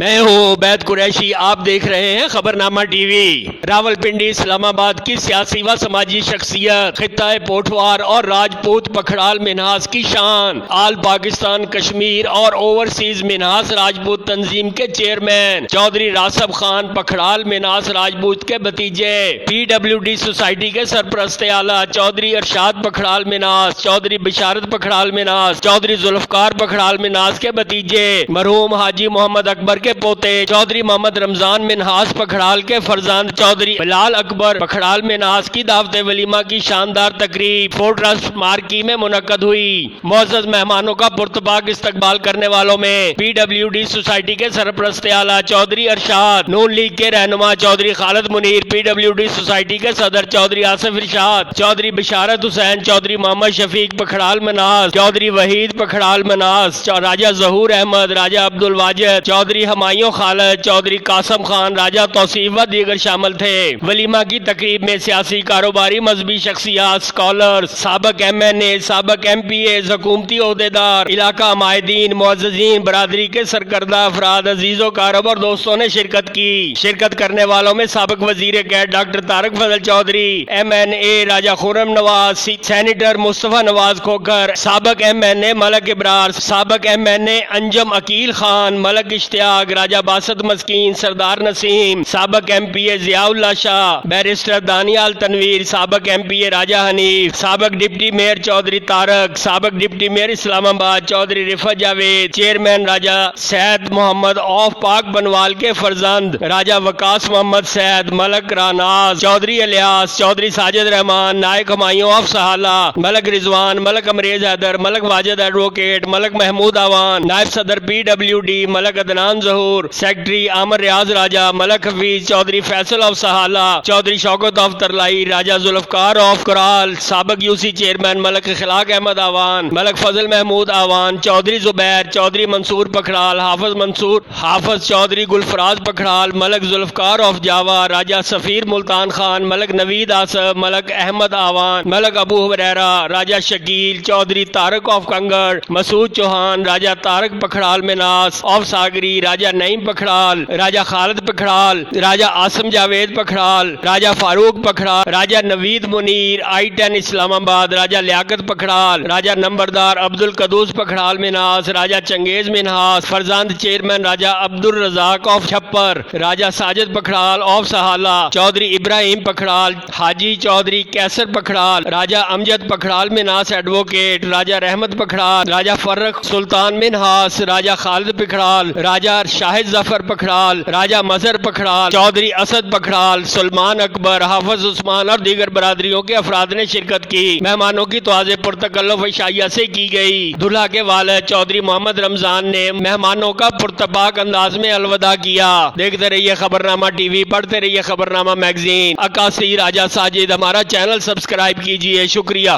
मैं हूँ उबैद कुरैशी। आप देख रहे हैं खबरनामा टीवी। रावलपिंडी इस्लामाबाद की सियासी व समाजी शख्सियत, खित्ता पोठवार और राजपूत पखड़ाल मिन्हास की शान, आल पाकिस्तान कश्मीर और ओवरसीज मिन्हास राजपूत तंजीम के चेयरमैन चौधरी रासब खान पखड़ाल मिन्हास राजपूत के भतीजे, PWD सोसाइटी के सरपरस्त आला चौधरी अरशाद पखड़ाल मिन्हास, चौधरी बिशारत पखड़ाल मिन्हास, चौधरी जुल्फकार पखड़ाल मिन्हास के भतीजे, मरहूम हाजी मोहम्मद अकबर के पोते चौधरी मोहम्मद रमजान मिन्हास पखड़ाल के फरजांद चौधरी बिलाल अकबर पखड़ाल मिन्हास की दावत वलीमा की शानदार तकरीब फोर्ट्रस मार्की में मुनक्कद हुई। मोअज़्ज़ज़ मेहमानों का पुरतपाक इस्तकबाल करने वालों में PWD सोसाइटी के सरपरस्त आला चौधरी अरशाद, नून लीग के रहनुमा चौधरी खालिद मुनीर, PWD सोसाइटी के सदर चौधरी आसिफ इरशाद, चौधरी बिशारत हुसैन, चौधरी मोहम्मद शफीक पखड़ाल मिन्हास, चौधरी वहीद पखड़ाल मिन्हास, राजा जहूर अहमद, राजा अब्दुल वाजिद, चौधरी हमायूं खालिद, चौधरी कासम खान, राजा तौसीफ व दीगर शामिल थे। वलीमा की तकरीब में सियासी, कारोबारी, मजहबी शख्सियात, स्कॉलर्स, साबक MNA, साबक MPA, हुकूमती ओहदेदार, इलाका माहिदीन, मुअज़्ज़ज़ीन, बरादरी के सरकर्दा अफराद, अजीजों कारब और दोस्तों ने शिरकत की। शिरकत करने वालों में साबक वजीर कैद doctor Tariq Fazal Chaudhry, MNA Raja Khurram Nawaz, senator Mustafa Nawaz Khokhar, साबक MNA मलक इब्रार, साबक MNA अंजम अकील खान, मलक इश्तियाक, राजा बासत मस्कीन, सरदार नसीम, साबक MPA जियाउल्लाह शाह, बैरिस्टर दानियाल तनवीर, साबक MPA राजा हनीफ, साबक डिप्टी मेयर चौधरी तारक, साबक deputy mayor Islamabad Chaudhry Rifat Javed, chairman Raja Saeed Mohammad Auf Pak Banwal के फरजंद राजा वकास मोहम्मद सैद, मलक रानाज, चौधरी इलियास, चौधरी साजिद रहमान, नायक हमायूं ऑफ सहाला, मलक रिजवान, मलक अमरेज हैदर, मलक वाजिद एडवोकेट, मलक महमूद आवान, नायब सदर PWD Malik Adnan Zahoor, secretary Amir Riaz Raja, Malik Hafeez, Chaudhry Faisal of Sihala, Chaudhry Shaukat of Tarlai, Raja Zulfiqar of Karal, साबक UC chairman Malik Ikhlaq Ahmed Awan, Malik Fazal Mehmood Awan, Chaudhry Zubair, Chaudhry Mansoor Pakhral, Hafiz Mansoor, Hafiz Chaudhry Gulfraz Pakhral, Malik Zulfiqar of Java, Raja Safeer Multan Khan, Malik Naveed Asif, Malik Ahmed Awan, Malik Abu Huraira, Raja Shakeel, Chaudhry Tariq of Kangar, Masood Chauhan, Raja Tariq Pakhral Minhas of Sagri, Raja Naeem Pakhral, Raja Khalid Pakhral, Raja Asim Javed Pakhral, Raja Farooq Pakhral, Raja Naveed Munir I-10 Islamabad, Raja Liaquat Pakhral, Raja नंबरदार Abdul Quddus Pakhral Minhas, Raja Changez Minhas, Farzand chairman Raja Abdul Razzaq of Chhappar, Raja Sajid Pakhral of Sihala, Chaudhary Ibrahim पखड़ाल, Haji Chaudhary Kaiser पखड़ाल, Raja Amjad पखड़ाल Minhas advocate, राजा रहमत पखड़ाल, राजा फर्रख सुल्तान मिन्हास, राजा खालिद पखड़ाल, राजा शाहिद जफर पखड़ाल, राजा मजहर पखड़ाल, चौधरी असद पखड़ाल, सलमान अकबर, हाफिज उस्मान और दीगर बरादरियों के अफराद ने शिरकत की। मेहमानों की तवाज़े पुरतकल्लुफ़ इशाइया से की गई। दूल्हा के वालिद चौधरी मोहम्मद रमजान ने मेहमानों का पुरतपाक अंदाज में अलविदा किया। देखते रहिए खबरनामा टीवी, पढ़ते रहिए खबरनामा मैगजीन। अक्कासी राजा साजिद, हमारा चैनल सब्सक्राइब कीजिए। शुक्रिया।